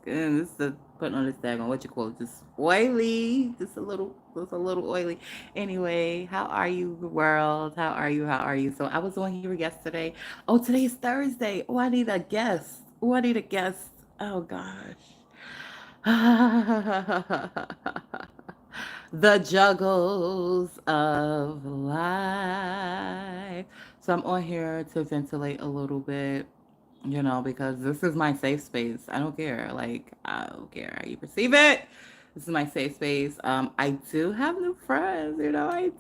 this is putting on this daggone, what you call it, just oily, just a little oily. Anyway, how are you, world? How are you? How are you? So I was on here yesterday. Oh, today's Thursday. Oh, I need a guest. Oh, I need a guest. Oh gosh. The juggles of life. So I'm on here to ventilate a little bit, because this is my safe space. I don't care. Like, I don't care how you perceive it. This is my safe space. I do have new friends, I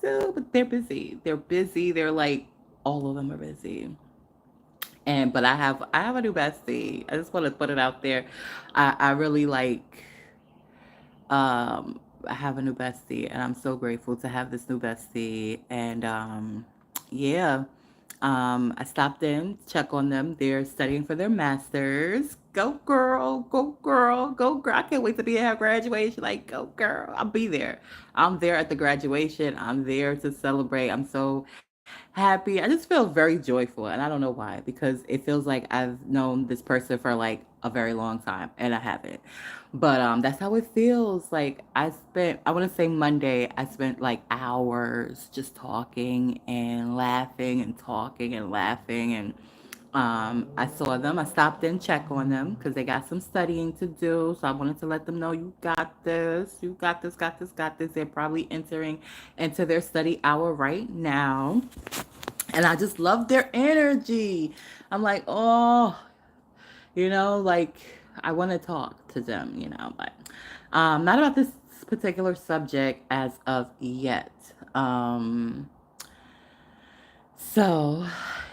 do, but they're busy. They're busy. They're like, all of them are busy. And but I have a new bestie. I just want to put it out there. I really like I have a new bestie, and I'm so grateful to have this new bestie. And yeah, I stopped in, check on them. They're studying for their masters. Go girl, go girl, go girl! I can't wait to be at her graduation. Like, go girl! I'll be there. I'm there at the graduation. I'm there to celebrate. I'm so happy. I just feel very joyful, and I don't know why, because it feels like I've known this person for like a very long time, and I haven't. But that's how it feels. Like I want to say Monday, I spent like hours just talking and laughing and talking and laughing, and I saw them. I stopped in, check on them because they got some studying to do. So I wanted to let them know, you got this, you got this, got this, got this. They're probably entering into their study hour right now. And I just love their energy. I'm like, oh, like I want to talk to them, but not about this particular subject as of yet. So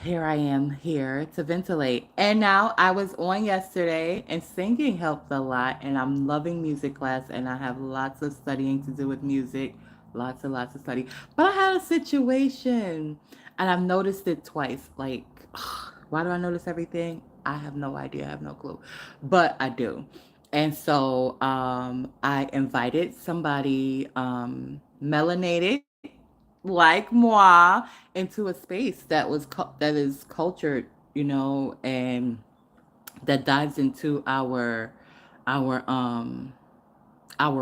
here I am here to ventilate. And now I was on yesterday, and singing helped a lot. And I'm loving music class, and I have lots of studying to do with music. Lots and lots of study. But I had a situation, and I've noticed it twice. Like, why do I notice everything? I have no idea. I have no clue. But I do. And so I invited somebody melanated like moi into a space that is cultured, and that dives into our our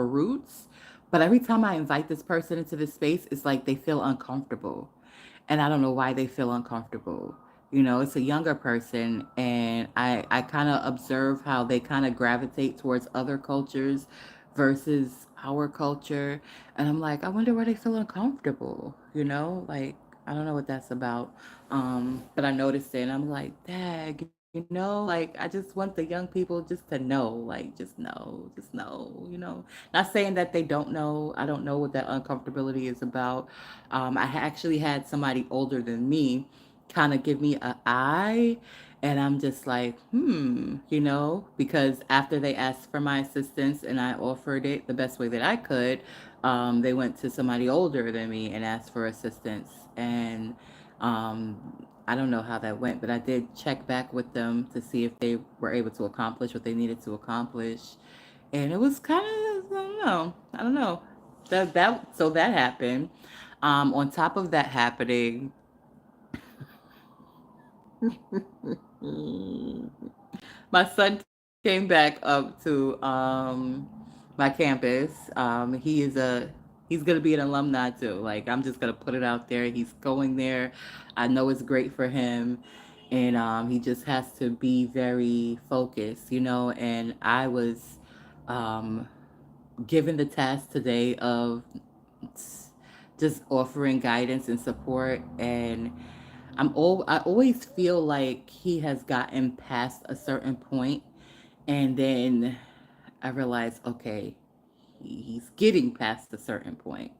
roots. But every time I invite this person into this space, it's like they feel uncomfortable, and I don't know why they feel uncomfortable. It's a younger person, and I kind of observe how they kind of gravitate towards other cultures versus our culture. And I'm like, I wonder why they feel uncomfortable, like I don't know what that's about. But I noticed it, and I'm like, dag, like I just want the young people just to know, like just know, Not saying that they don't know. I don't know what that uncomfortability is about. I actually had somebody older than me kind of give me a eye, and I'm just like, because after they asked for my assistance and I offered it the best way that I could, they went to somebody older than me and asked for assistance. And I don't know how that went, but I did check back with them to see if they were able to accomplish what they needed to accomplish. And it was kind of, I don't know. I don't know. So that happened. On top of that happening, my son came back up to my campus. He's gonna be an alumni too. Like, I'm just gonna put it out there. He's going there. I know it's great for him, and he just has to be very focused, And I was um, given the task today of just offering guidance and support, and I always feel like he has gotten past a certain point, and then I realize, okay, he's getting past a certain point.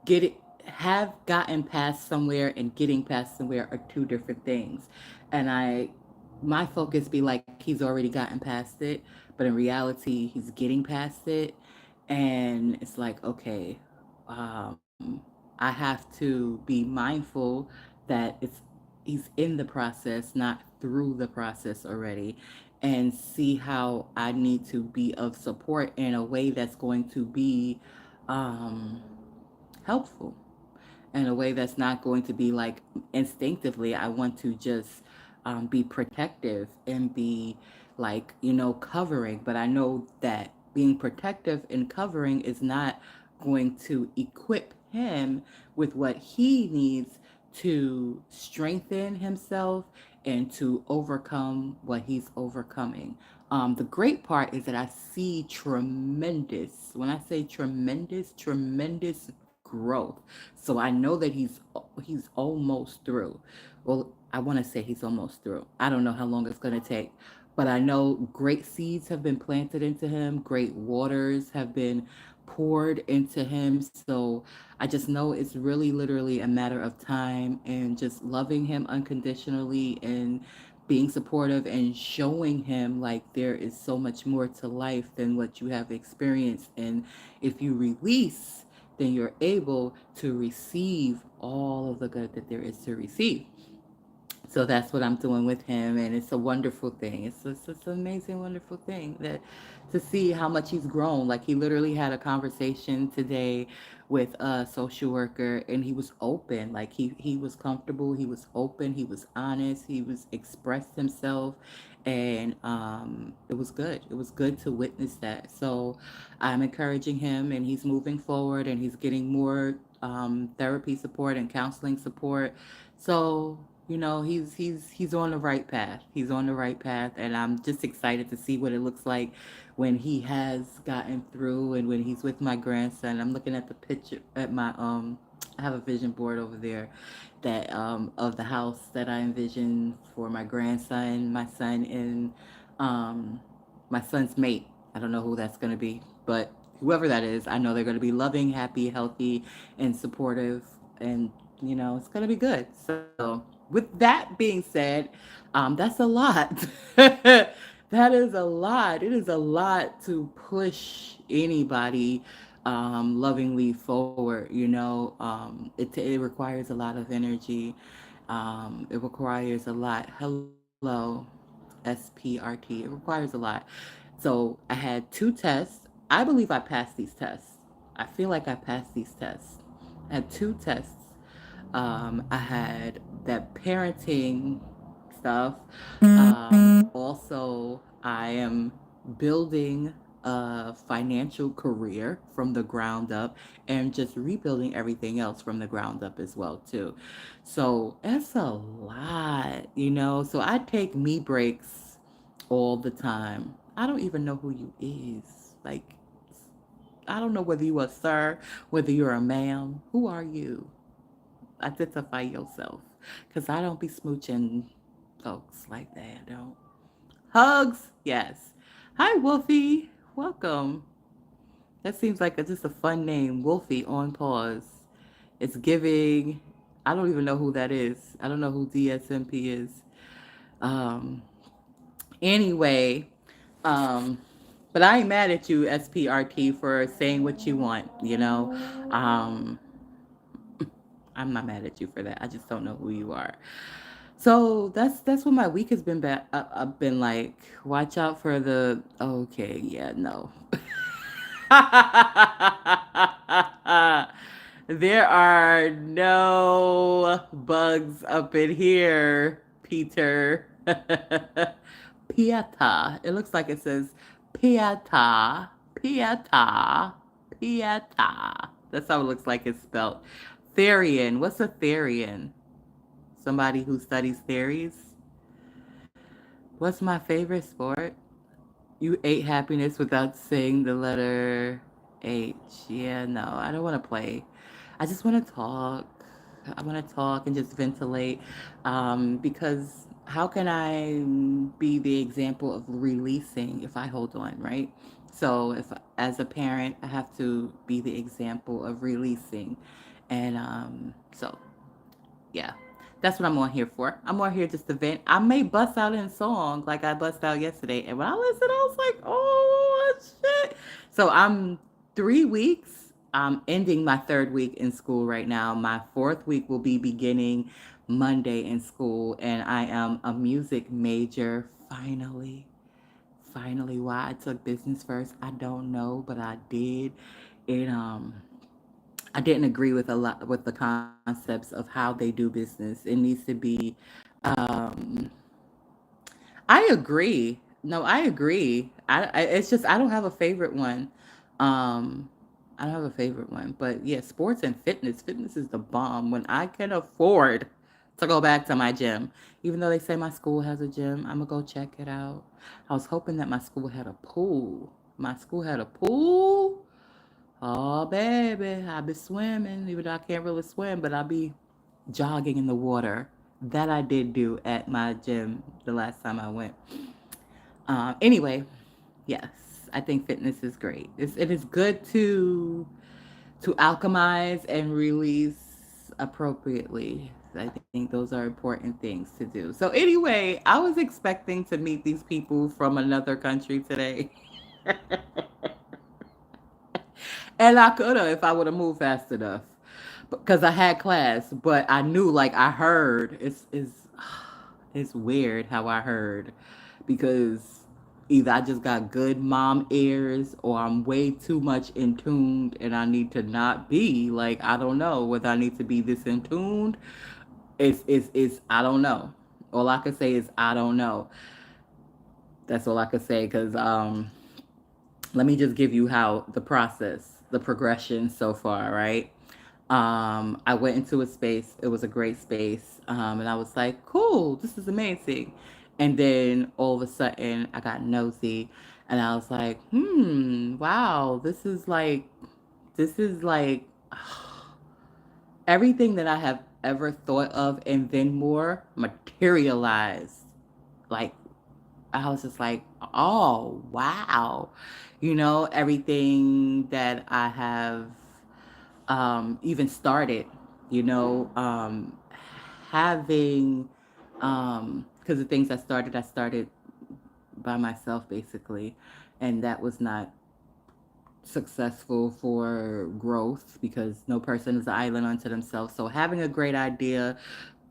Get it have gotten past somewhere and getting past somewhere are two different things. And my focus be like he's already gotten past it, but in reality he's getting past it. And it's like, okay, I have to be mindful that he's in the process, not through the process already, and see how I need to be of support in a way that's going to be um, helpful, in a way that's not going to be like instinctively. I want to just be protective and be like, covering, but I know that being protective and covering is not going to equip him with what he needs to strengthen himself and to overcome what he's overcoming. The great part is that I see tremendous, when I say tremendous, tremendous growth. So I know that he's almost through. Well, I want to say he's almost through. I don't know how long it's going to take, but I know great seeds have been planted into him, great waters have been poured into him. So I just know it's really literally a matter of time and just loving him unconditionally and being supportive and showing him like there is so much more to life than what you have experienced. And if you release, then you're able to receive all of the good that there is to receive. So that's what I'm doing with him, and it's a wonderful thing. It's an amazing, wonderful thing that to see how much he's grown. Like he literally had a conversation today with a social worker, and he was open. Like he was comfortable. He was open. He was honest. He was expressed himself, and it was good. It was good to witness that. So I'm encouraging him, and he's moving forward, and he's getting more therapy support and counseling support. So he's on the right path. He's on the right path, and I'm just excited to see what it looks like when he has gotten through and when he's with my grandson. I'm looking at the picture at my I have a vision board over there that of the house that I envision for my grandson, my son, and um my son's mate. I don't know who that's going to be, but whoever that is, I know they're going to be loving, happy, healthy, and supportive, and it's going to be good. So, with that being said, that's a lot. That is a lot. It is a lot to push anybody lovingly forward. It requires a lot of energy. It requires a lot. Hello, SPRT. It requires a lot. So I had two tests. I believe I passed these tests. I feel like I passed these tests. I had two tests. I had that parenting stuff. Also, I am building a financial career from the ground up and just rebuilding everything else from the ground up as well too. So it's a lot. So I take me breaks all the time. I don't even know who you is. Like, I don't know whether you are a sir, whether you're a ma'am. Who are you? Identify yourself, because I don't be smooching folks like that. I don't. Hugs, yes. Hi, Wolfie. Welcome. That seems like just a fun name. Wolfie on pause. It's giving. I don't even know who that is. I don't know who DSMP is. Um. Anyway, um. But I ain't mad at you, SPRT, for saying what you want. Um. I'm not mad at you for that. I just don't know who you are. So that's what my week has been. I've been like, watch out for the. Okay, yeah, no. There are no bugs up in here, Peter. Pieta. It looks like it says Pieta. Pieta. Pieta. That's how it looks like it's spelled. Therian. What's a Therian? Somebody who studies theories. What's my favorite sport? You ate happiness without saying the letter H. Yeah, no, I don't want to play. I just want to talk. I want to talk and just ventilate. Because how can I be the example of releasing if I hold on, right? So, if as a parent, I have to be the example of releasing. And so yeah, that's what I'm on here for. I'm on here just to vent. I may bust out in song like I bust out yesterday, and when I listened, I was like, "Oh shit!" So I'm 3 weeks. I'm ending my third week in school right now. My fourth week will be beginning Monday in school, and I am a music major. Finally, why I took business first, I don't know, but I did. It I didn't agree with a lot with the concepts of how they do business. It needs to be. Um, I agree No, I agree. It's just I don't have a favorite one. Um, I don't have a favorite one, but yeah, sports and fitness. Fitness is the bomb. When I can afford to go back to my gym, even though they say my school has a gym, I'm gonna go check it out. I was hoping that my school had a pool. My school had a pool. Oh baby, I be swimming, even though I can't really swim, but I be jogging in the water. That I did do at my gym the last time I went. Anyway, yes, I think fitness is great. It is good to alchemize and release appropriately. I think those are important things to do. So anyway, I was expecting to meet these people from another country today. And I could have if I would have moved fast enough. Because I had class, but I knew like I heard it's weird how I heard because either I just got good mom ears or I'm way too much in tuned and I need to not be. Like I don't know whether I need to be this in tuned. It's I don't know. All I can say is I don't know. That's all I can say because let me just give you how the process, the progression so far, right? I went into a space. It was a great space. And I was like, cool, this is amazing. And then all of a sudden, I got nosy and I was like, wow, this is like everything that I have ever thought of and then more materialized. Like, I was just like, oh, wow. Everything that I have even started, you know, having, because the things I started by myself basically, and that was not successful for growth because no person is an island unto themselves. So having a great idea,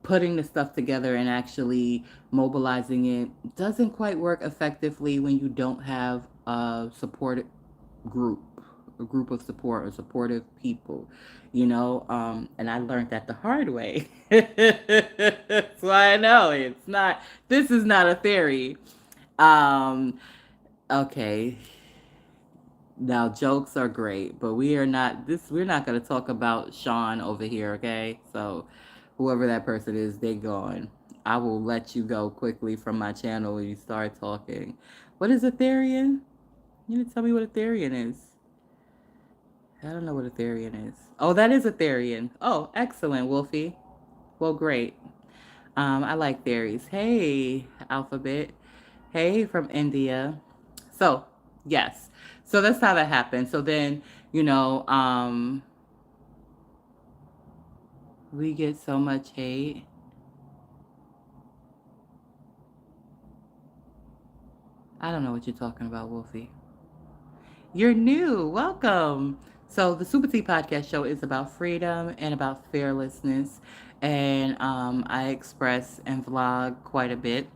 putting the stuff together and actually mobilizing it doesn't quite work effectively when you don't have a support group, a group of support or supportive people, and I learned that the hard way. That's why I know this is not a theory. Um, okay, now jokes are great, but we're not going to talk about Sean over here, okay? So whoever that person is, they gone. I will let you go quickly from my channel when you start talking. What is Ethereum? You need to tell me what Ethereum is. I don't know what Ethereum is. Oh, that is Ethereum. Oh, excellent, Wolfie. Well, great. I like theories. Hey, Alphabet. Hey, from India. So, yes. So that's how that happened. So then, you know, um, we get so much hate. I don't know what you're talking about, Wolfie. You're new. Welcome. So, the SupaTea Podcast Show is about freedom and about fearlessness. And I express and vlog quite a bit.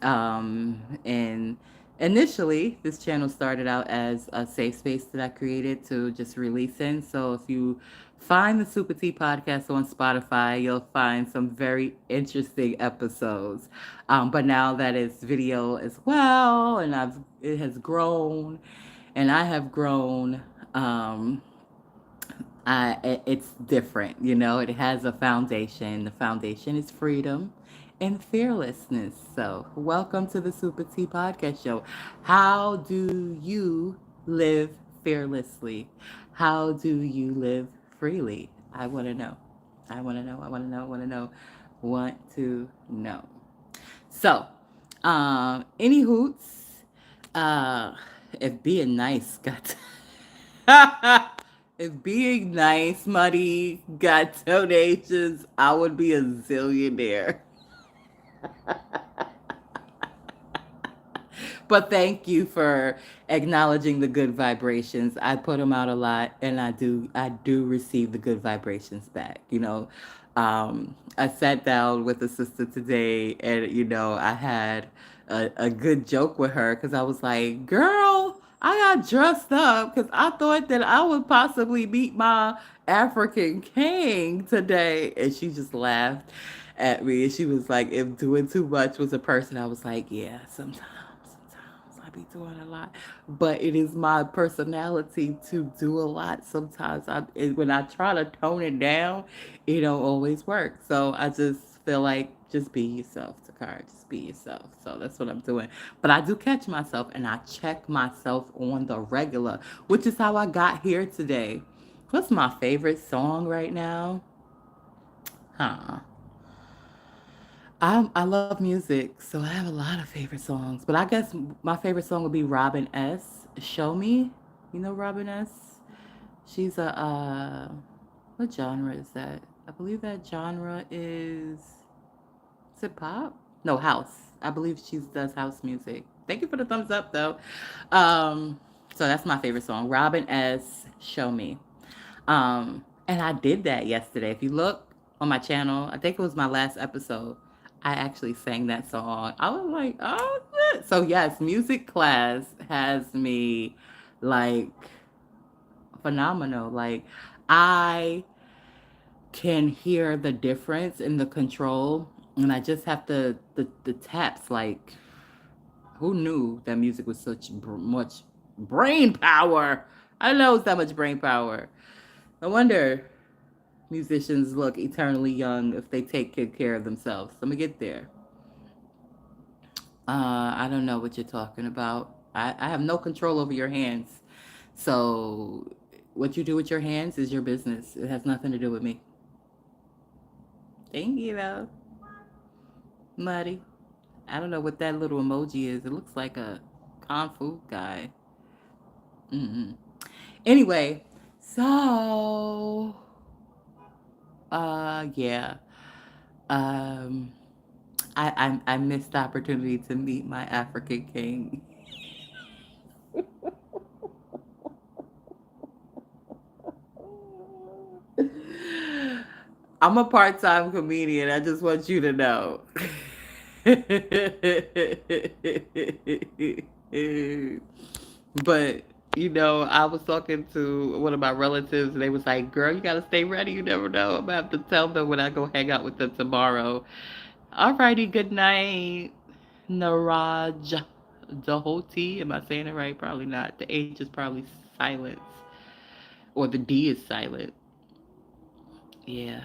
And initially, this channel started out as a safe space that I created to just release in. So, if you find the SupaTea Podcast on Spotify, you'll find some very interesting episodes. But now that it's video as well, and it has grown and I have grown. It's different, It has a foundation. The foundation is freedom and fearlessness. So, welcome to the Super T Podcast Show. How do you live fearlessly? How do you live freely? I want to know. I want to know. I want to know. I want to know. Want to know. So, any hoots? Uh, if being nice got if being nice, Muddy, got donations, I would be a zillionaire. But thank you for acknowledging the good vibrations. I put them out a lot, and I do receive the good vibrations back. I sat down with a sister today, and I had a good joke with her because I was like, "Girl, I got dressed up because I thought that I would possibly meet my African king today," and she just laughed at me. And she was like, "If doing too much was a person," I was like, "Yeah, sometimes." I be doing a lot, but it is my personality to do a lot. Sometimes when I try to tone it down, it don't always work. So I just feel like just be yourself, Takara. Just be yourself. So that's what I'm doing. But I do catch myself and I check myself on the regular, which is how I got here today. What's my favorite song right now? Huh. I love music, so I have a lot of favorite songs. But I guess my favorite song would be Robin S. Show Me. You know Robin S. She's a what genre is that? I believe that genre is it pop? No, house. I believe she does house music. Thank you for the thumbs up though. Um, so that's my favorite song. Robin S. Show Me. And I did that yesterday. If you look on my channel, I think it was my last episode. I actually sang that song. I was like, oh, shit. So yes, music class has me like phenomenal. Like I can hear the difference in the control, and I just have the taps. Like, who knew that music was such much brain power? I know it's that much brain power. No wonder musicians look eternally young if they take good care of themselves. Let me get there. I don't know what you're talking about. I have no control over your hands. So, what you do with your hands is your business. It has nothing to do with me. Thank you, though. Muddy. I don't know what that little emoji is. It looks like a Kung Fu guy. Mm-mm. Anyway, so, yeah. Um, I missed the opportunity to meet my African king. I'm a part-time comedian. I just want you to know. But I was talking to one of my relatives, and they was like, "Girl, you gotta stay ready. You never know. I'm gonna have to tell them when I go hang out with them tomorrow." Alrighty, good night, Naraj Dahoti. Am I saying it right? Probably not. The H is probably silent, or the D is silent. Yeah.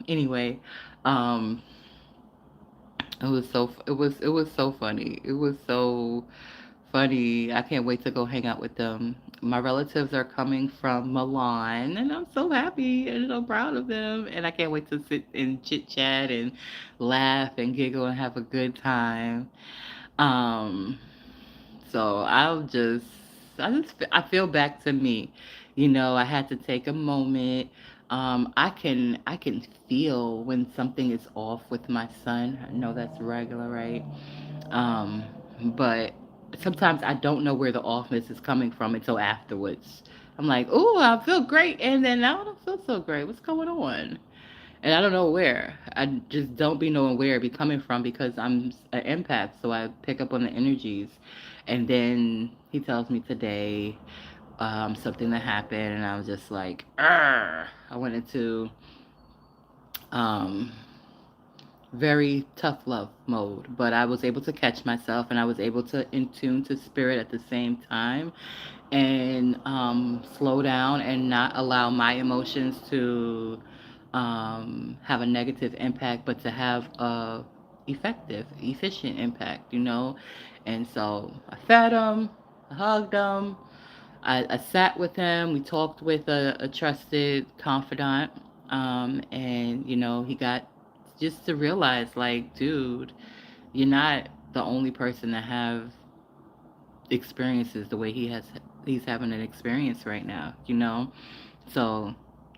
Anyway, um, it was so funny. It was so funny. I can't wait to go hang out with them. My relatives are coming from Milan, and I'm so happy and so proud of them. And I can't wait to sit and chit chat and laugh and giggle and have a good time. Um, so I feel back to me. I had to take a moment. I can feel when something is off with my son. I know that's regular, right? Um, but sometimes I don't know where the offness is coming from until afterwards. I'm like, "Oh, I feel great," and then now I don't feel so great. What's going on? And I don't know where. I just don't be knowing where it be coming from because I'm an empath, so I pick up on the energies. And then he tells me today something that happened, and I was just like, "Arr!" I went into um, very tough love mode, but I was able to catch myself, and I was able to in tune to spirit at the same time, and slow down and not allow my emotions to have a negative impact, but to have a effective, efficient impact, And so I fed him, I hugged him, I sat with him. We talked with a trusted confidant, and he got just to realize, like, dude, you're not the only person to have experiences the way he's having an experience right now. So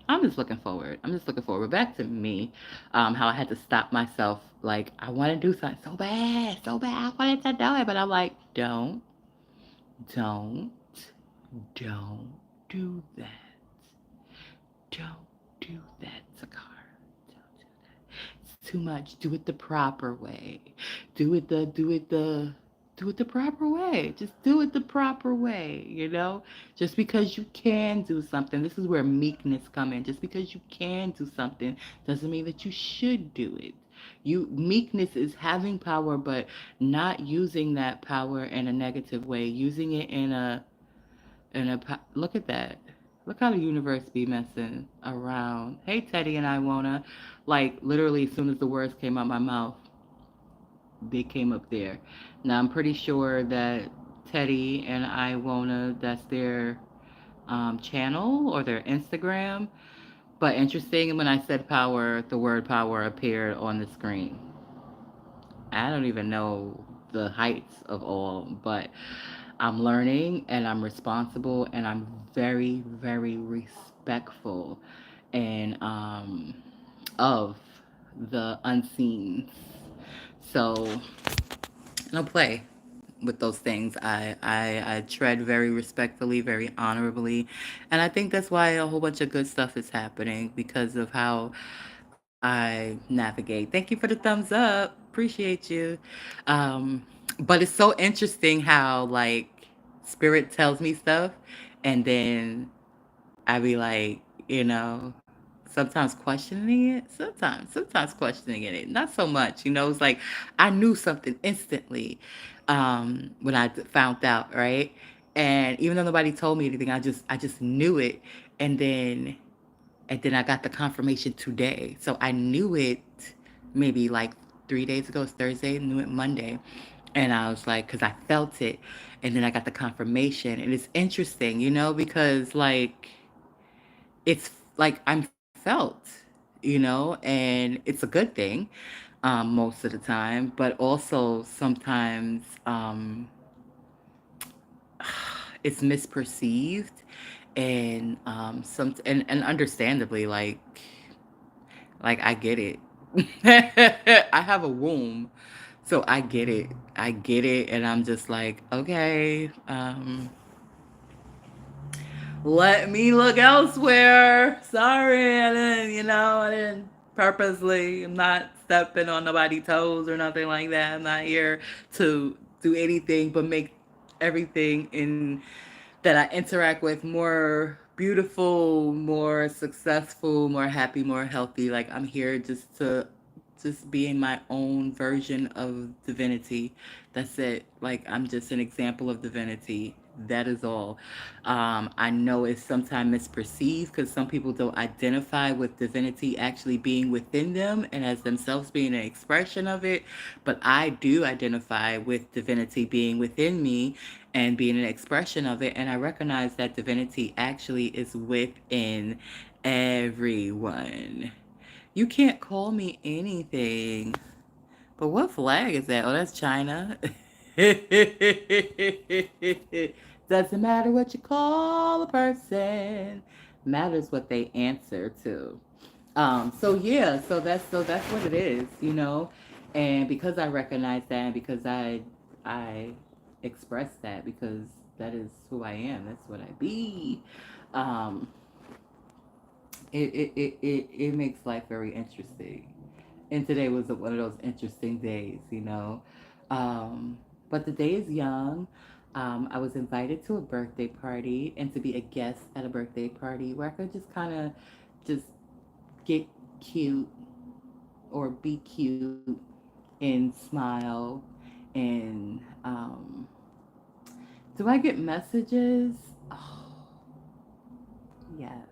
I'm just looking forward. I'm just looking forward. Back to me, how I had to stop myself. Like, I want to do something so bad, so bad. I wanted to do it, but I'm like, don't, don't do that. Don't do that, Sakar. Don't do that. It's too much. Do it the proper way. Do it the proper way. Just do it the proper way. Just because you can do something, this is where meekness come in. Just because you can do something doesn't mean that you should do it. Meekness is having power, but not using that power in a negative way, using it look at that. Look how the universe be messing around. Hey, Teddy and I wanna, like, literally, as soon as the words came out my mouth, they came up there. Now I'm pretty sure that Teddy and I wanna, that's their channel or their Instagram. But interesting, when I said power, the word power appeared on the screen. I don't even know the heights of all, but I'm learning and I'm responsible and I'm very, very respectful and of the unseen. So no play with those things. I tread very respectfully, very honorably, and I think that's why a whole bunch of good stuff is happening because of how I navigate. Thank you for the thumbs up. Appreciate you. Um, but it's so interesting how like spirit tells me stuff, and then I be like, sometimes questioning it, sometimes questioning it, not so much. It's like I knew something instantly when I found out, right? And even though nobody told me anything, I just knew it, and then I got the confirmation today. So I knew it maybe like 3 days ago. It's Thursday. Knew it Monday, and I was like, because I felt it, and then I got the confirmation, and it's interesting, because it's like I'm felt, and it's a good thing most of the time, but also sometimes it's misperceived, and and understandably, like I get it. I have a womb, so I get it. I get it, and I'm just like, okay, let me look elsewhere. Sorry, I didn't purposely. I'm not stepping on nobody's toes or nothing like that. I'm not here to do anything but make everything in that I interact with more beautiful, more successful, more happy, more healthy. Like I'm here just being my own version of divinity. That's it. Like I'm just an example of divinity. That is all. I know it's sometimes misperceived because some people don't identify with divinity actually being within them and as themselves being an expression of it. But I do identify with divinity being within me and being an expression of it. And I recognize that divinity actually is within everyone. You can't call me anything. But what flag is that? Oh, that's China. Doesn't matter what you call a person. Matters what they answer to. So yeah, so that's what it is. And because I recognize that and because I express that because that is who I am, that's what I be. Um, it makes life very interesting. And today was one of those interesting days. Um, but the day is young. I was invited to a birthday party and to be a guest at a birthday party where I could just kind of just get cute or be cute and smile. And do I get messages? Oh, yes,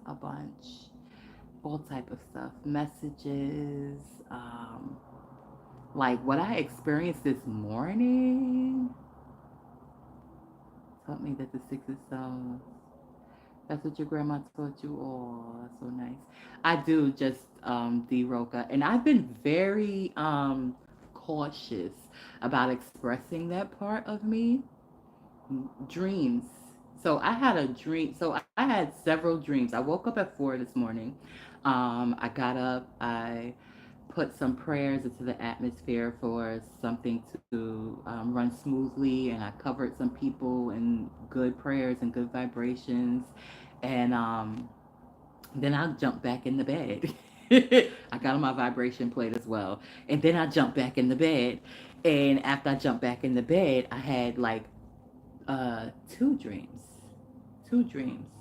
a bunch. All type of stuff. Messages. Like what I experienced this morning taught me that the six is so. That's what your grandma taught you. Oh, that's so nice. I do just D Roca, and I've been very cautious about expressing that part of me. Dreams. So I had a dream. So I had several dreams. I woke up at 4 this morning. I got up. I put some prayers into the atmosphere for something to run smoothly, and I covered some people in good prayers and good vibrations, and then I jumped back in the bed. I got on my vibration plate as well, and then I jumped back in the bed, and after I jumped back in the bed, I had like two dreams, two dreams.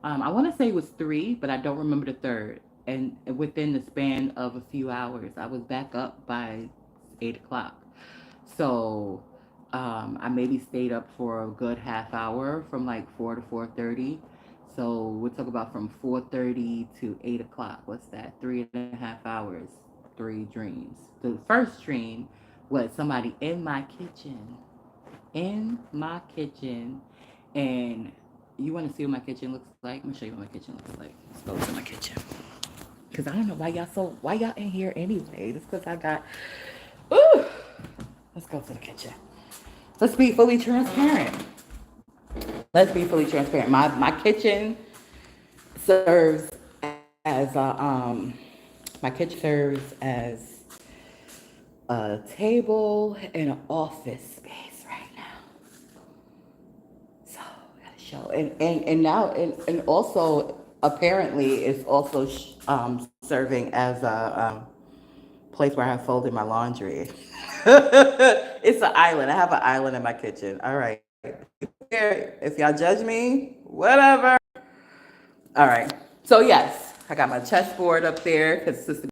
I want to say it was three, but I don't remember the third. and within the span of a few hours, I was back up by 8 o'clock. So I maybe stayed up for a good half hour from like 4 to 4:30. So we'll talk about from 4:30 to 8 o'clock. What's that? 3.5 hours, three dreams. The first dream was somebody in my kitchen, in my kitchen, and you want to see what my kitchen looks like? I'm gonna show you what my kitchen looks like. Let's go to my kitchen. Cause I don't know why y'all in here anyway. It's cause I got. Ooh. Let's go to the kitchen. Let's be fully transparent. Let's be fully transparent. My kitchen serves as my kitchen serves as a table and an office space right now. So I gotta show and now and also apparently it's also serving as a place where I have folded my laundry. It's an island. I have an island in my kitchen. All right. If y'all judge me, whatever. All right. So yes, I got my chessboard up there because Sister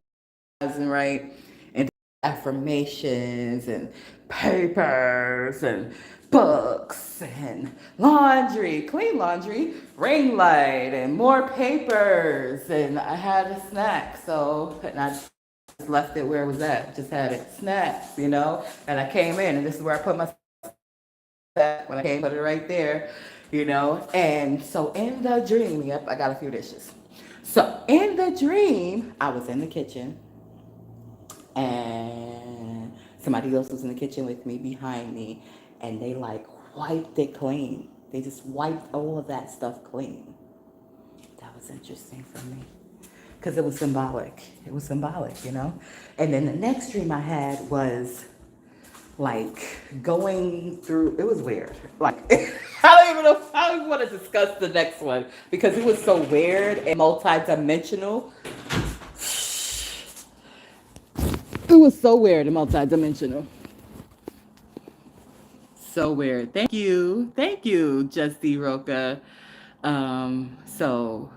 isn't right, and affirmations and papers and books and laundry, clean laundry, ring light and more papers. And I had a snack, so and I just left it where it was at. Just had it snacks, And I came in, and this is where I put my when I came, put it right there, And so in the dream, yep, I got a few dishes. So in the dream, I was in the kitchen, and somebody else was in the kitchen with me, behind me, and they like wiped it clean. They just wiped all of that stuff clean. That was interesting for me because it was symbolic. It was symbolic. And then the next dream I had was like going through. It was weird. Like I don't even want to discuss the next one because it was so weird and multi-dimensional. It was so weird and multi-dimensional. So weird. Thank you, Justy Roca. So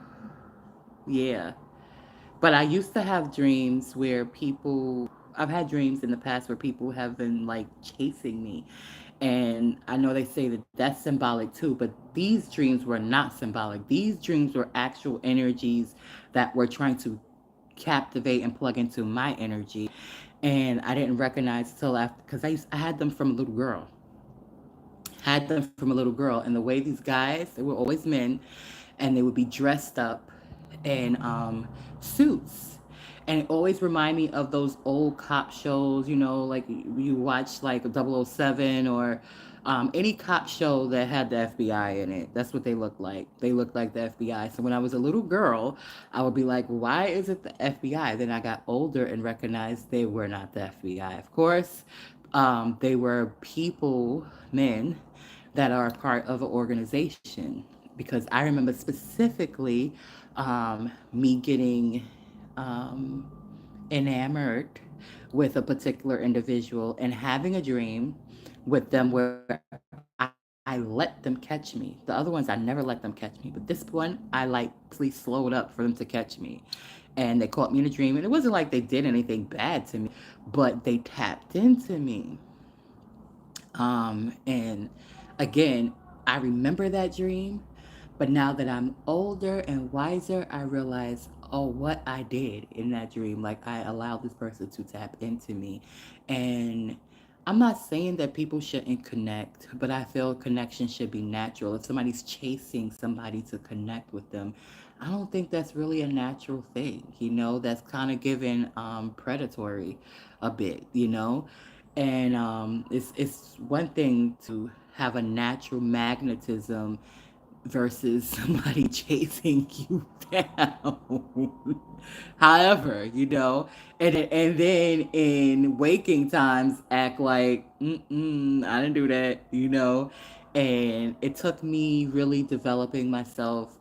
yeah. But I used to have dreams where I've had dreams in the past where people have been like chasing me. And I know they say that that's symbolic too, but these dreams were not symbolic. These dreams were actual energies that were trying to captivate and plug into my energy. And I didn't recognize till after, because I had them from a little girl. Had them from a little girl. And the way these guys, they were always men, and they would be dressed up in suits. And it always remind me of those old cop shows, like you watch like 007 or any cop show that had the FBI in it. That's what they look like. They look like the FBI. So when I was a little girl, I would be like, why is it the FBI? Then I got older and recognized they were not the FBI. Of course, they were people, men, that are part of an organization. Because I remember specifically me getting um, enamored with a particular individual and having a dream with them where I let them catch me. The other ones, I never let them catch me. But this one, I like, please slow it up for them to catch me. And they caught me in a dream. And it wasn't like they did anything bad to me, but they tapped into me. And again, I remember that dream, but now that I'm older and wiser, I realize, oh, what I did in that dream. Like I allowed this person to tap into me. And I'm not saying that people shouldn't connect, but I feel connection should be natural. If somebody's chasing somebody to connect with them, I don't think that's really a natural thing. That's kind of given predatory a bit. And it's one thing to have a natural magnetism versus somebody chasing you down. However, and then in waking times act like, I didn't do that. And it took me really developing myself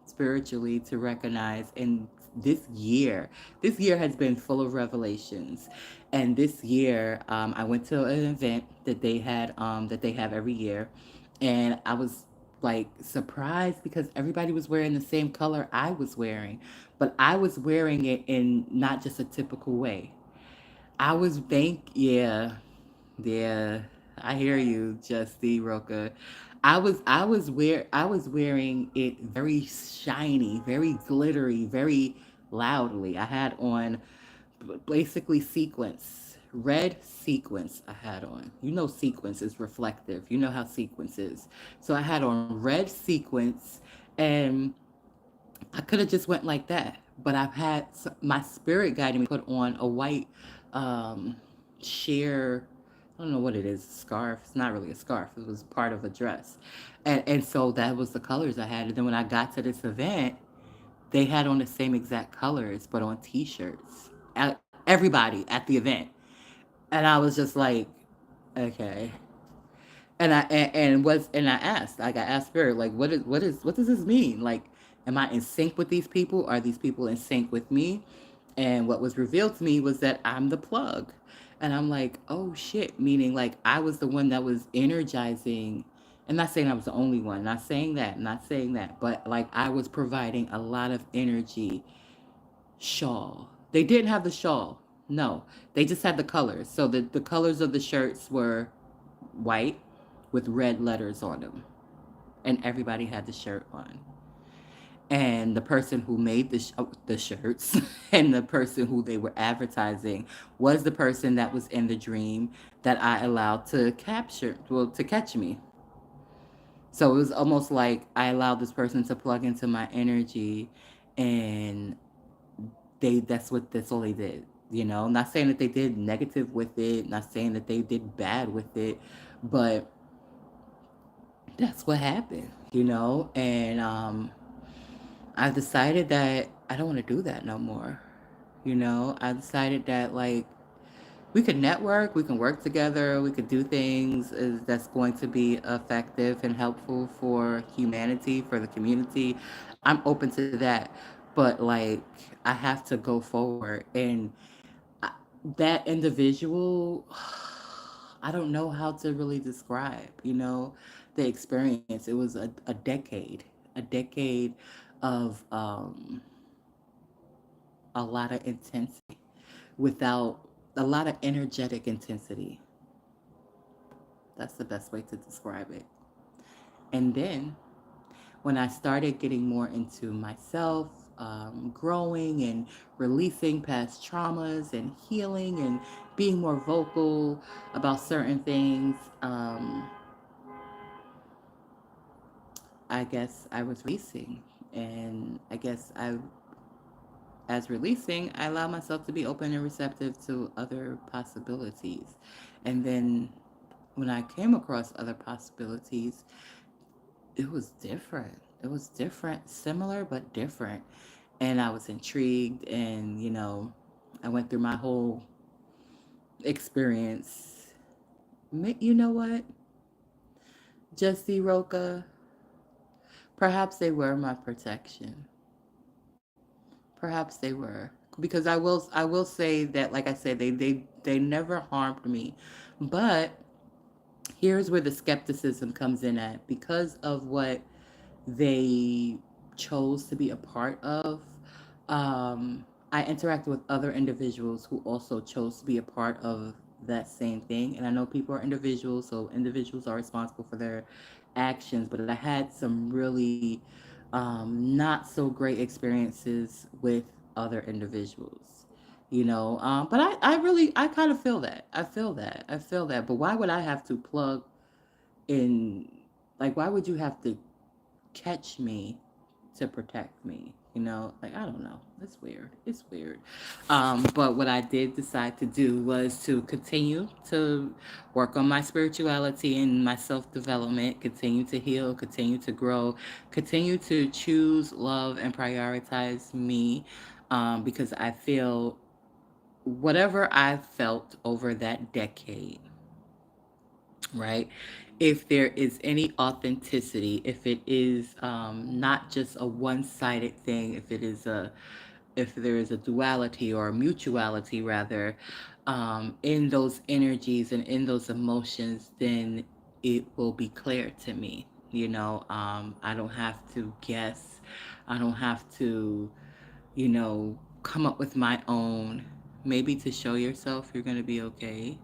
spiritually to recognize. And this year has been full of revelations. And this year, I went to an event that they have every year, and I was like surprised because everybody was wearing the same color I was wearing, but I was wearing it in not just a typical way. I was yeah, yeah. I hear you, Justy Roca. I was wearing it very shiny, very glittery, very loudly. I had on basically sequence, red sequence I had on. You know sequence is reflective. You know how sequence is. So I had on red sequence, and I could have just went like that, but I've had my spirit guiding me put on a white um, sheer. I don't know what it is. Scarf. It's not really a scarf. It was part of a dress, and so that was the colors I had. And then when I got to this event, they had on the same exact colors, but on T-shirts. Everybody at the event, and I was just like, okay. And I asked, like I asked her, like, what does this mean? Like, am I in sync with these people? Are these people in sync with me? And what was revealed to me was that I'm the plug. And I'm like, oh shit, meaning like I was the one that was energizing. And not saying I was the only one, not saying that, but like I was providing a lot of energy. Shawl. They didn't have the shawl. No, they just had the colors. So the colors of the shirts were white with red letters on them, and everybody had the shirt on. And the person who made the shirts and the person who they were advertising was the person that was in the dream that I allowed to to catch me. So it was almost like I allowed this person to plug into my energy, and that's all they did. You know, not saying that they did negative with it, not saying that they did bad with it, but that's what happened, you know? And I decided that I don't want to do that no more. You know, I decided that like we could network, we can work together, we could do things that's going to be effective and helpful for humanity, for the community. I'm open to that. But like, I have to go forward. And I, that individual, I don't know how to really describe, you know, the experience. It was a decade of a lot of intensity without a lot of energetic intensity. That's the best way to describe it. And then when I started getting more into myself, growing and releasing past traumas and healing and being more vocal about certain things, I guess I was releasing. And I guess as releasing, I allow myself to be open and receptive to other possibilities. And then when I came across other possibilities, it was different. It was different, similar but different. And I was intrigued, and I went through my whole experience. You know what? Justy Roca, perhaps they were my protection. Perhaps they were. Because I will say that, like I said, they never harmed me. But here's where the skepticism comes in at, because of what they chose to be a part of. I interacted with other individuals who also chose to be a part of that same thing. And I know people are individuals, so individuals are responsible for their actions. But I had some really not so great experiences with other individuals. But I kind of feel that. I feel that. But why would I have to plug in? Like, why would you have to catch me to protect me? Like, I don't know. It's weird. It's weird. But what I did decide to do was to continue to work on my spirituality and my self development, continue to heal, continue to grow, continue to choose love and prioritize me, because I feel whatever I felt over that decade, right? If there is any authenticity, if it is not just a one-sided thing, if there is a duality or a mutuality rather, in those energies and in those emotions, then it will be clear to me. I don't have to guess. I don't have to, come up with my own. Maybe to show yourself you're going to be okay.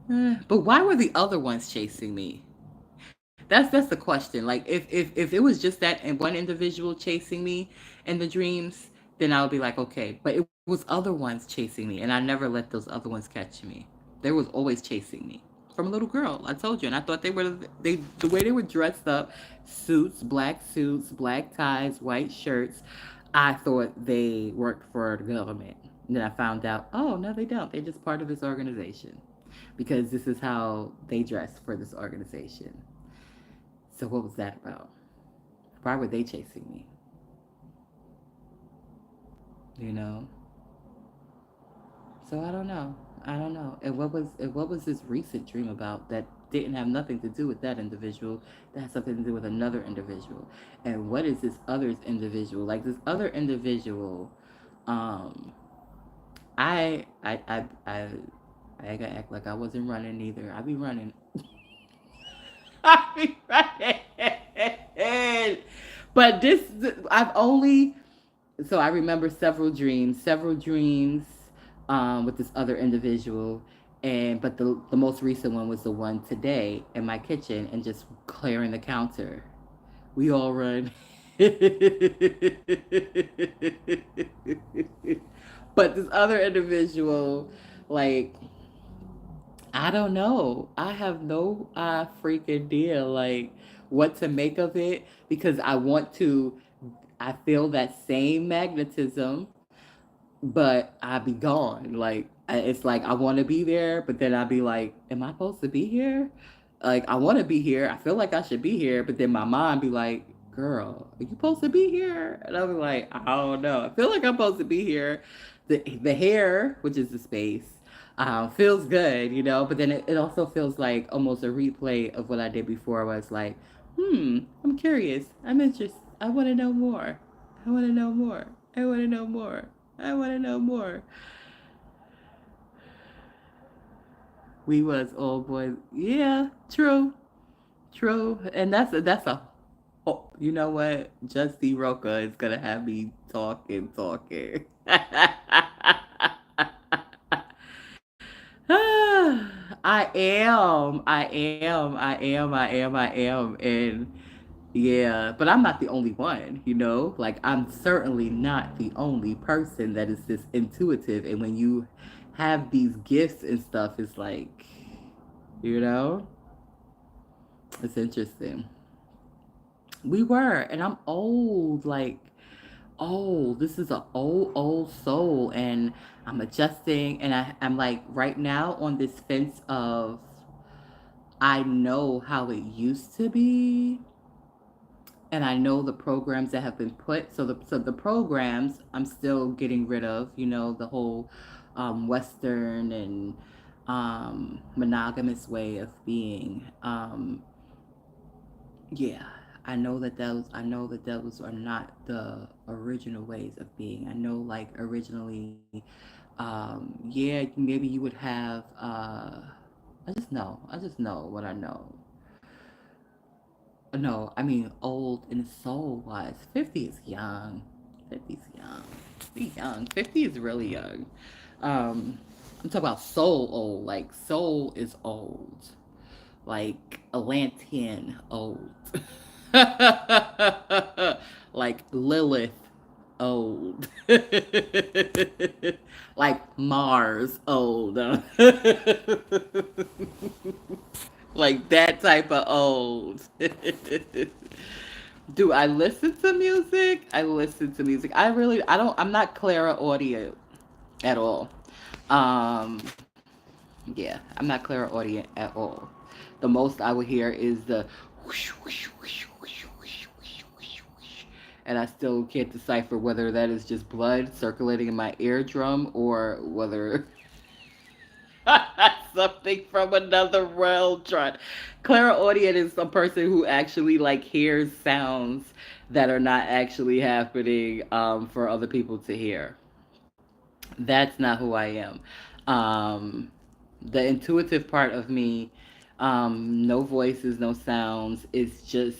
But why were the other ones chasing me? That's the question. Like if it was just that and one individual chasing me in the dreams, then I would be like, okay. But it was other ones chasing me, and I never let those other ones catch me. They was always chasing me from a little girl. I told you, and I thought they the way they were dressed up, suits, black ties, white shirts. I thought they worked for the government. And then I found out, oh no, they don't. They're just part of this organization because this is how they dress for this organization. So what was that about? Why were they chasing me? You know? So I don't know. I don't know. And what was this recent dream about that didn't have nothing to do with that individual? That had something to do with another individual. And what is this other individual? Like this other individual, um, I I I I I ain't gonna act like I wasn't running either. I be running. I be running. But I've only so I remember several dreams with this other individual, and but the most recent one was the one today in my kitchen and just clearing the counter. We all run. But this other individual, like, I don't know. I have no freaking deal like what to make of it because I feel that same magnetism, but I be gone. Like it's like I want to be there, but then I be like, am I supposed to be here? Like I want to be here. I feel like I should be here, but then my mind be like, girl, are you supposed to be here? And I be like, I don't know. I feel like I'm supposed to be here. The hair, which is the space, feels good, but then it also feels like almost a replay of what I did before. Where it's like, I'm curious. I'm interested. I want to know more. I want to know more. I want to know more. I want to know more. We was old boys. Yeah, true, true. And that's a. Oh, you know what? Just D Roca is gonna have me talking. I am, and yeah, but I'm not the only one. Like, I'm certainly not the only person that is this intuitive. And when you have these gifts and stuff, it's like, you know, it's interesting. We were, and I'm old, like, old. This is a old soul, and I'm adjusting, and I'm like, right now on this fence of, I know how it used to be, and I know the programs that have been put. So the programs I'm still getting rid of. The whole Western and monogamous way of being. Yeah, I know that those are not the original ways of being. I know, like, originally, yeah, maybe you would have. I just know what I know. No, I mean old in soul wise. 50 is young. 50 is young. 50 young. 50 is really young. I'm talking about soul old. Like soul is old. Like Atlantean old. Like Lilith old. Like Mars old. Like that type of old. Do I listen to music? I listen to music. I'm not Clara audio at all. Um, yeah, I'm not Clara audio at all. The most I would hear is the whoosh, whoosh, whoosh, whoosh, whoosh, whoosh, whoosh, whoosh. And I still can't decipher whether that is just blood circulating in my eardrum or whether something from another realm. Trying. Clara Audience is a person who actually like hears sounds that are not actually happening for other people to hear. That's not who I am. The intuitive part of me, No voices, no sounds. It's just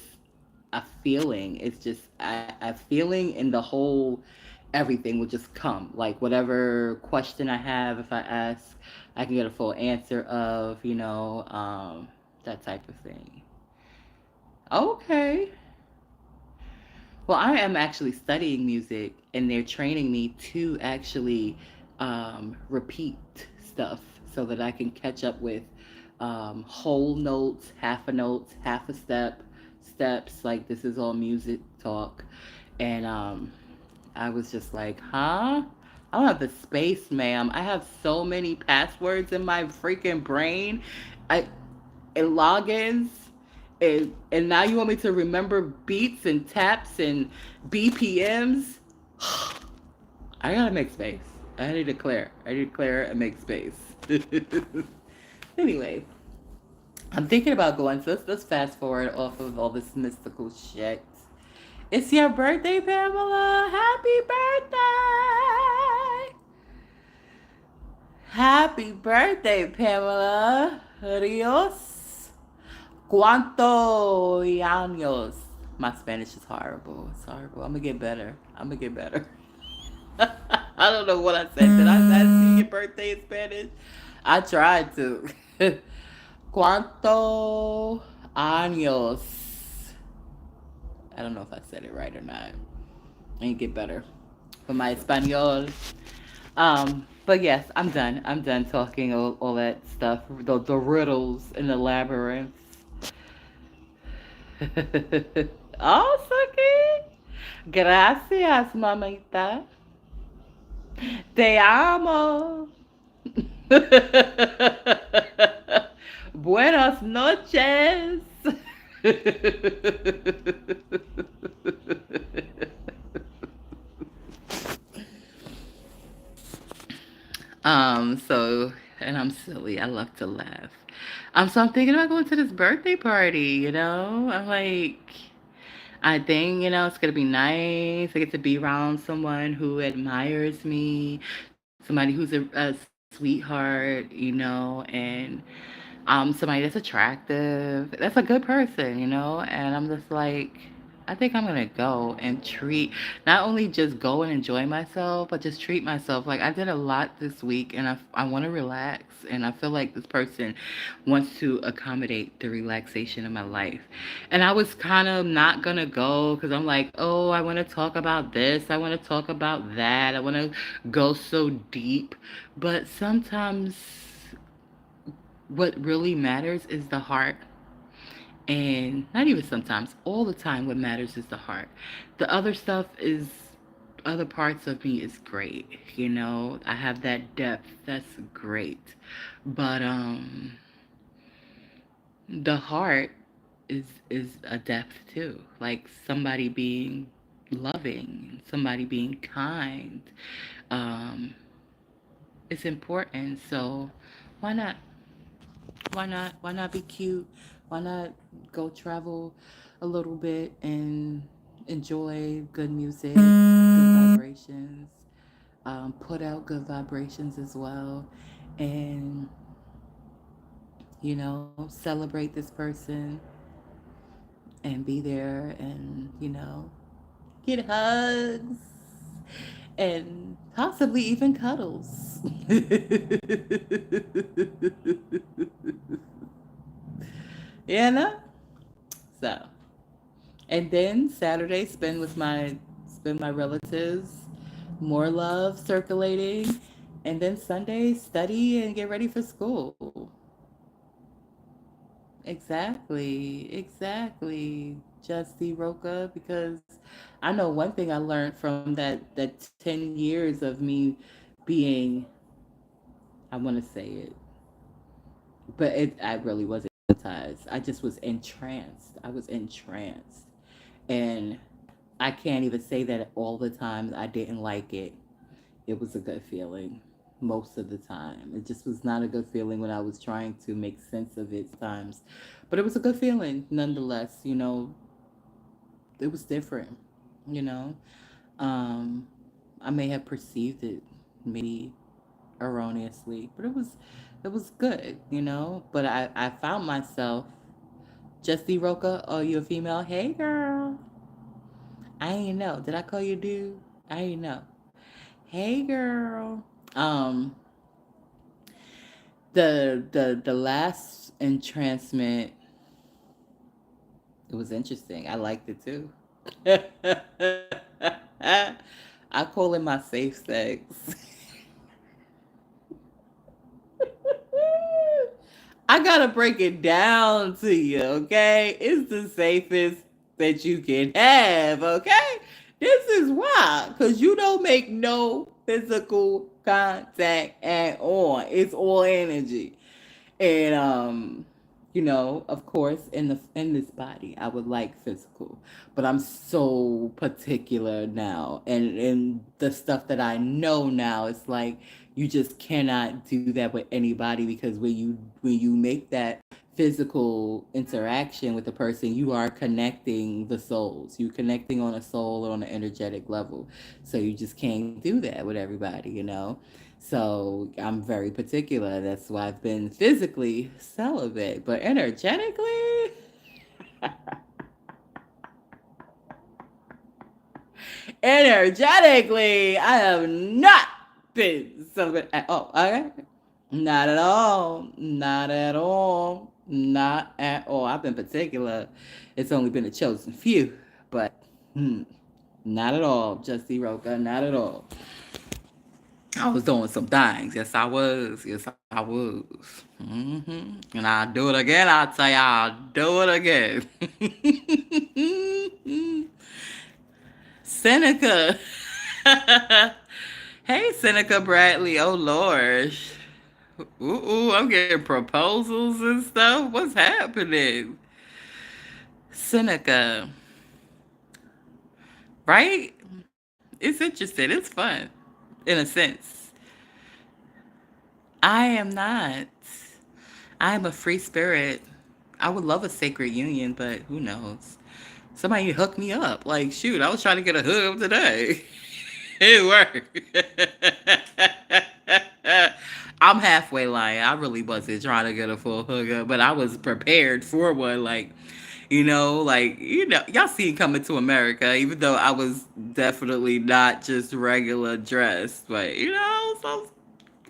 a feeling. It's just a feeling, and the whole everything will just come. Like whatever question I have, if I ask, I can get a full answer of, that type of thing. Okay. Well, I am actually studying music, and they're training me to actually repeat stuff so that I can catch up with whole notes, half a notes, half a step, steps. Like this is all music talk, and I was just like, huh? I don't have the space, ma'am. I have so many passwords in my freaking brain. I and logins, and now you want me to remember beats and taps and BPMs. I gotta make space. I need to clear and make space. Anyway, I'm thinking about going, so let's fast forward off of all this mystical shit. It's your birthday, Pamela. Happy birthday. Happy birthday, Pamela. Dios. Cuánto años? My Spanish is horrible. It's horrible. I'm gonna get better. I'm gonna get better. I don't know what I said. Did I say your birthday in Spanish? I tried to. Cuánto años? I don't know if I said it right or not. I need to get better for my Espanol. But yes, I'm done. I'm done talking all that stuff, the riddles in the labyrinth. Oh, Suki. Gracias, mamita. Te amo. Buenas noches. And I'm silly. I love to laugh. So I'm thinking about going to this birthday party. I'm like, I think, it's going to be nice. I get to be around someone who admires me, somebody who's a sweetheart, and somebody that's attractive, that's a good person. And I'm just like, I think I'm gonna go and treat, not only just go and enjoy myself, but just treat myself. Like I did a lot this week, and I want to relax, and I feel like this person wants to accommodate the relaxation in my life. And I was kind of not gonna go because I'm like, oh, I want to talk about this, I want to talk about that, I want to go so deep, but sometimes what really matters is the heart. And not even sometimes, all the time, what matters is the heart. The other stuff is, other parts of me is great. I have that depth, that's great. But the heart is a depth too. Like somebody being loving, somebody being kind. Um, it's important. So why not? Why not? Why not be cute? Why not go travel a little bit and enjoy good music, good vibrations, put out good vibrations as well, and celebrate this person and be there and get hugs and possibly even cuddles. you know? So, and then Saturday spend my relatives, more love circulating, and then Sunday study and get ready for school. Exactly. Justy Roca, because I know one thing I learned from that 10 years of me being, I want to say it, but I really wasn't hypnotized. I just was entranced. I was entranced. And I can't even say that all the times I didn't like it. It was a good feeling most of the time. It just was not a good feeling when I was trying to make sense of it sometimes. But it was a good feeling nonetheless. It was different, you know. I may have perceived it maybe erroneously, but it was It was good, you know. But I found myself, Justy Roca, oh, you a female? Hey, girl. I ain't know. Did I call you dude? I ain't know. Hey, girl. Um, the last entrancement, it was interesting. I liked it too. I call it my safe sex. I gotta break it down to you, okay? It's the safest that you can have, okay? This is why, because you don't make no physical contact at all. It's all energy. And you know, of course, in this body, I would like physical, but I'm so particular now, and the stuff that I know now, it's like you just cannot do that with anybody, because when you make that physical interaction with the person, you are connecting the souls. You're connecting on a soul or on an energetic level, so you just can't do that with everybody, you know. So I'm very particular. That's why I've been physically celibate, but energetically, energetically, I have not been celibate at all. Okay, not at all. Not at all. Not at all. I've been particular. It's only been a chosen few, but not at all. Justy Roca, not at all. I was doing some things. Yes, I was. Yes, I was. And I'll do it again. I'll tell you, I'll do it again. Seneca. Hey, Seneca Bradley. Oh, Lord. I'm getting proposals and stuff. What's happening? Seneca. Right? It's interesting. It's fun, in a sense. I am not. I am a free spirit. I would love a sacred union, but who knows? Somebody hook me up. Like, shoot, I was trying to get a hook up today. It worked. I'm halfway lying. I really wasn't trying to get a full hookup, but I was prepared for one. Y'all seen Coming to America, even though I was definitely not just regular dressed, but so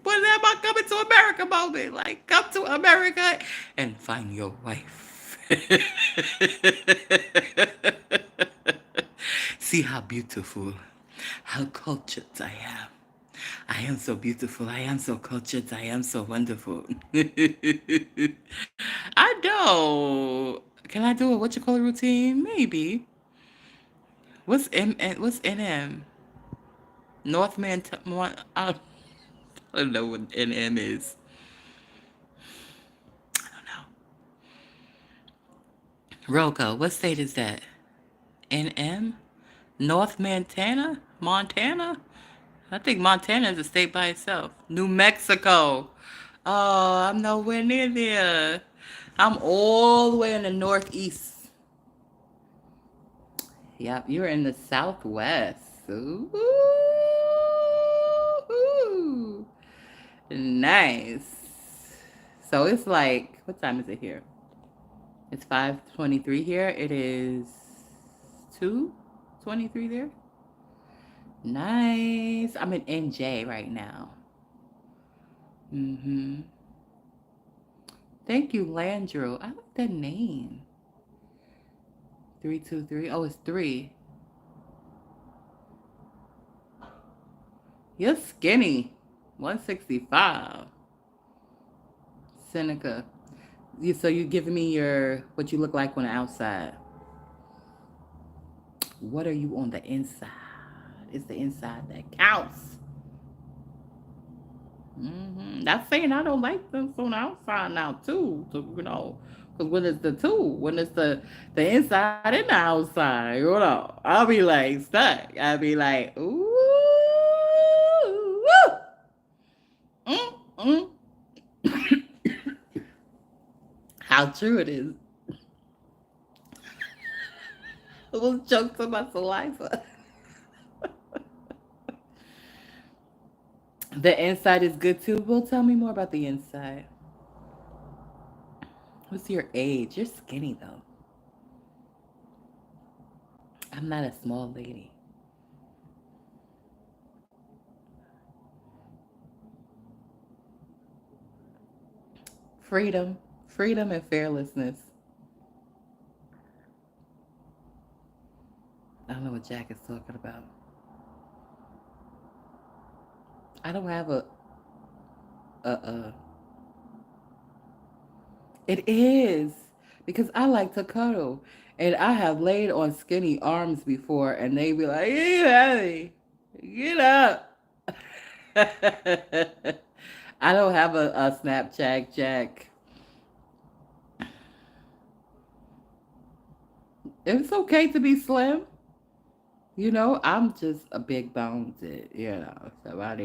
what is that about coming to America moment? Like, come to America and find your wife. See how beautiful, how cultured I am. I am so beautiful. I am so cultured. I am so wonderful. I know. Can I do a what you call a routine? Maybe. What's NM? Northman. I don't know what NM is. I don't know. Rocco, what state is that? NM? North Montana? Montana? I think Montana is a state by itself. New Mexico. Oh, I'm nowhere near there. I'm all the way in the northeast. Yep, you're in the southwest. Ooh, nice. So it's like, what time is it here? It's 5:23 here. It is 2:23 there. Nice. I'm in NJ right now. Mm-hmm. Thank you, Landrew. I like that name. 323. Oh, it's three. You're skinny. 165. Seneca. So you giving me your what you look like on the outside. What are you on the inside? It's the inside that counts. That's saying I don't like this on the outside now too. Because when it's the two, when it's the inside and the outside, I'll be like stuck. I'll be like, ooh, woo, mm, mm. How true it is. It was jokes on my saliva. The inside is good too. Well, tell me more about the inside. What's your age? You're skinny though. I'm not a small lady. Freedom, freedom, and fearlessness. I don't know what Jack is talking about. I don't have a. It is because I like to cuddle, and I have laid on skinny arms before, and they be like, "Hey, honey, get up." I don't have a Snapchat, Jack. It's okay to be slim. You know, I'm just a big bones, so I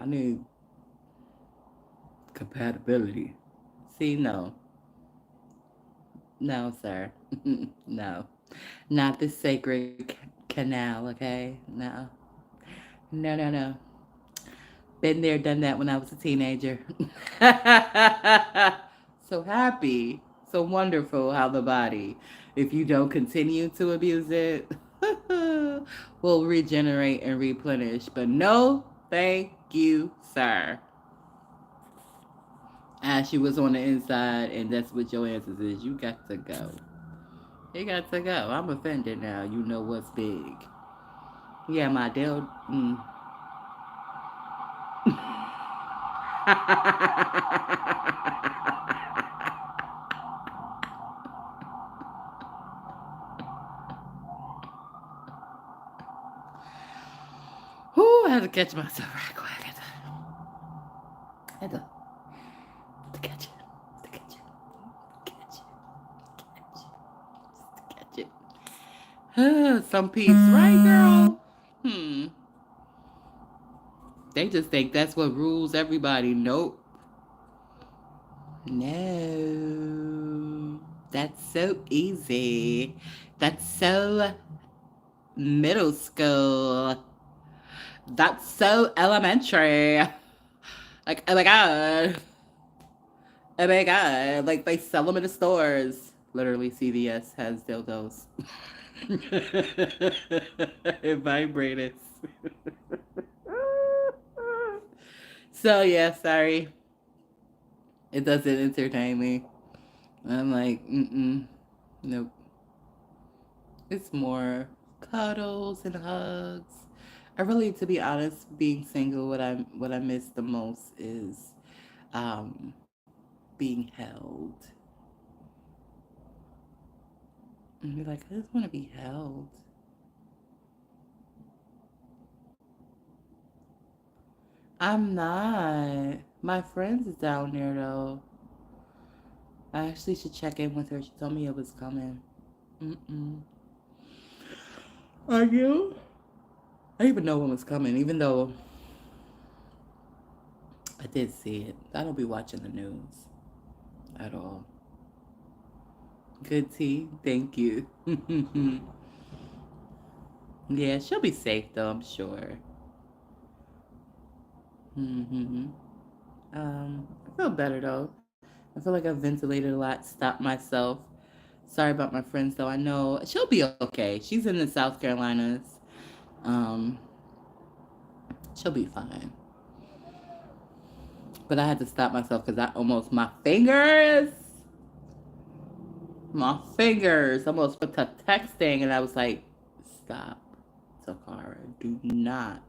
need compatibility. See, no, no, sir, no, not the sacred canal. Okay, no, no, no, no. Been there, done that when I was a teenager. So happy, so wonderful how the body, if you don't continue to abuse it, will regenerate and replenish. But no, thank you, sir. As you was on the inside, and that's what your answers is. You got to go. You got to go. I'm offended now. You know what's big. Yeah, my deal. Whoo, I had to catch myself right quick. I had to catch it. To catch it. Catch it. Catch it. Some peeps, right, girl? Hmm. They just think that's what rules everybody. Nope. No. That's so easy. That's so middle school. That's so elementary. Like, oh my god. Oh my god. Like, they sell them in the stores. Literally, CVS has dildos. It vibrates. So, yeah, sorry. It doesn't entertain me. I'm like, nope. It's more cuddles and hugs. I really, to be honest, being single, what I miss the most is um, being held. And be like, I just want to be held. I'm not. My friend's down there though. I actually should check in with her. She told me it was coming. Mm-mm. Are you? I didn't even know when it was coming, even though I did see it. I don't be watching the news at all. Good tea. Thank you. Yeah, she'll be safe though, I'm sure. Hmm. I feel better though. I feel like I ventilated a lot, stopped myself. Sorry about my friends though. I know she'll be okay. She's in the South Carolinas. Um, she'll be fine. But I had to stop myself because I almost my fingers almost put to texting, and I was like, stop, Takara, do not,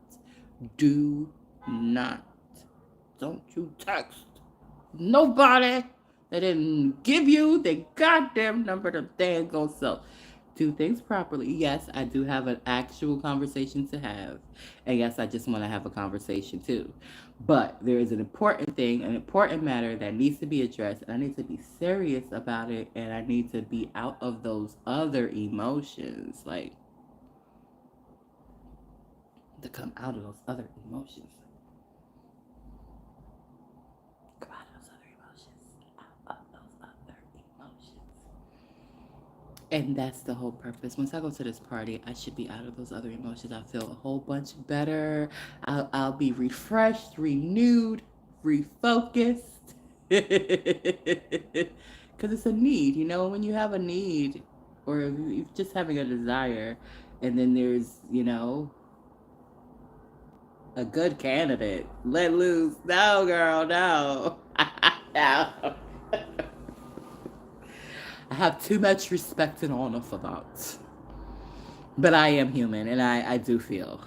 don't you text nobody that didn't give you the goddamn number to dang go self. Do things properly. Yes, I do have an actual conversation to have. And yes, I just want to have a conversation too. But there is an important thing, an important matter that needs to be addressed. And I need to be serious about it. And I need to be out of those other emotions. Like, to come out of those other emotions. Come out of those other emotions. Out of those other emotions. And that's the whole purpose. Once I go to this party, I should be out of those other emotions. I feel a whole bunch better. I'll be refreshed, renewed, refocused. Because it's a need, when you have a need or if you're just having a desire, and then there's, a good candidate. Let loose. No, girl, no. No. I have too much respect and honor for that. But I am human, and I do feel,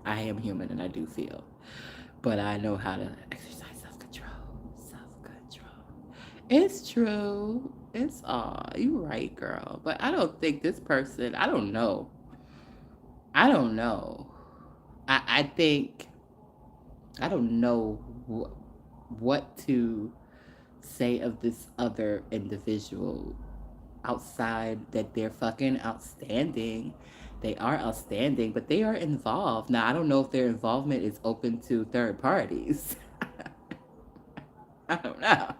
I am human, and I do feel. But I know how to exercise self-control. Self-control. It's true. It's you right, girl. But I don't think this person, I don't know. I don't know. I think, I don't know what to say of this other individual outside that they're fucking outstanding. They are outstanding, but they are involved. Now, I don't know if their involvement is open to third parties. I don't know.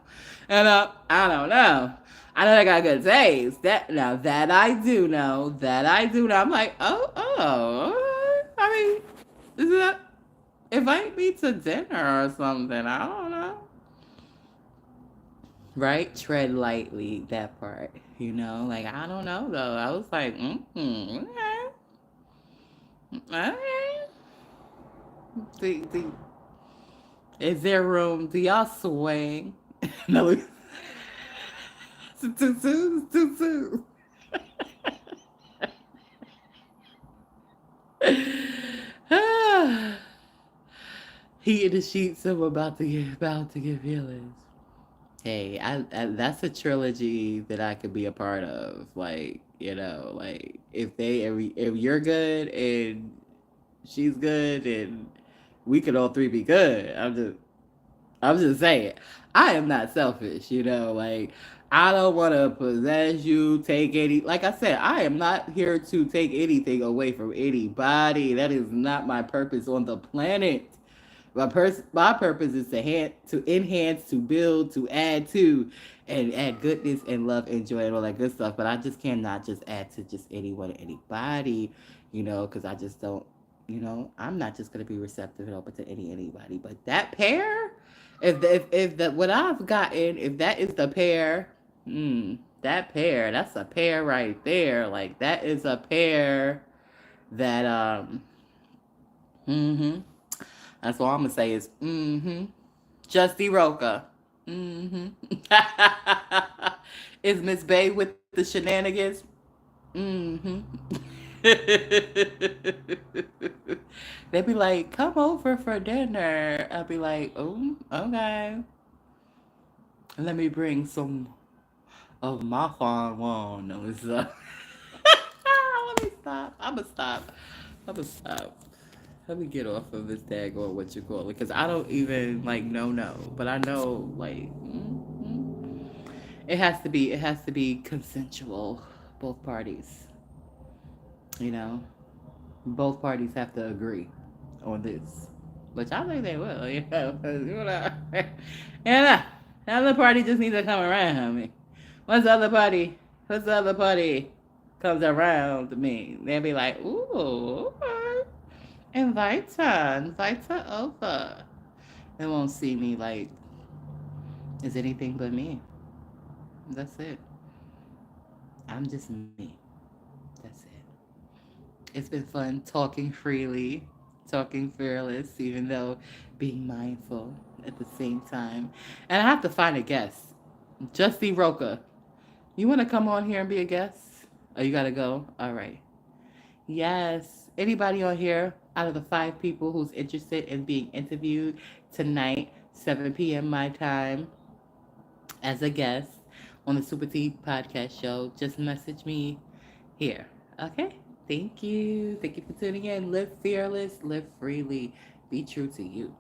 And I don't know. I know they got good taste. That I do know. That I do know. I'm like, oh. I mean, is that invite me to dinner or something? I don't know. Right? Tread lightly, that part. Like, I don't know, though. I was like, okay. Okay. Is there room? Do y'all swing? No, it's too soon. It's too soon. He in the sheets. I'm about to get feelings. Hey, that's a trilogy that I could be a part of. Like, like if you're good and she's good and we could all three be good. I'm just saying. I am not selfish, like I don't want to possess you, take any, like I said, I am not here to take anything away from anybody. That is not my purpose on the planet. My purpose is to enhance, to build, to add to, and add goodness and love and joy and all that good stuff. But I just cannot just add to just anyone or anybody, because I just don't, I'm not just gonna be receptive and open to anybody. But that pair, if that what I've gotten, if that is the pair, that pair, that's a pair right there. Like that is a pair that mm-hmm. That's all I'm gonna say is Justy Roca. Is Miss Bay with the shenanigans? Mm-hmm. They be like, come over for dinner. I'll be like, oh, okay. Let me bring some of my fun one. Let me stop. I'm gonna stop. Let me get off of this tag or what you call it, because I don't even like no, but I know like it has to be consensual, both parties. You know, both parties have to agree on this, which I think they will. And the other party just needs to come around me. Once the other party, comes around me, they'll be like, ooh, okay. Invite her over. They won't see me like it's anything but me. That's it. I'm just me. That's it. It's been fun talking freely, talking fearless, even though being mindful at the same time. And I have to find a guest. Justy Roca. You want to come on here and be a guest? Oh, you got to go? All right. Yes. Anybody on here out of the 5 people who's interested in being interviewed tonight, 7 p.m. my time, as a guest on the SupaTea Podcast Show, just message me here. Okay? Thank you. Thank you for tuning in. Live fearless, live freely, be true to you.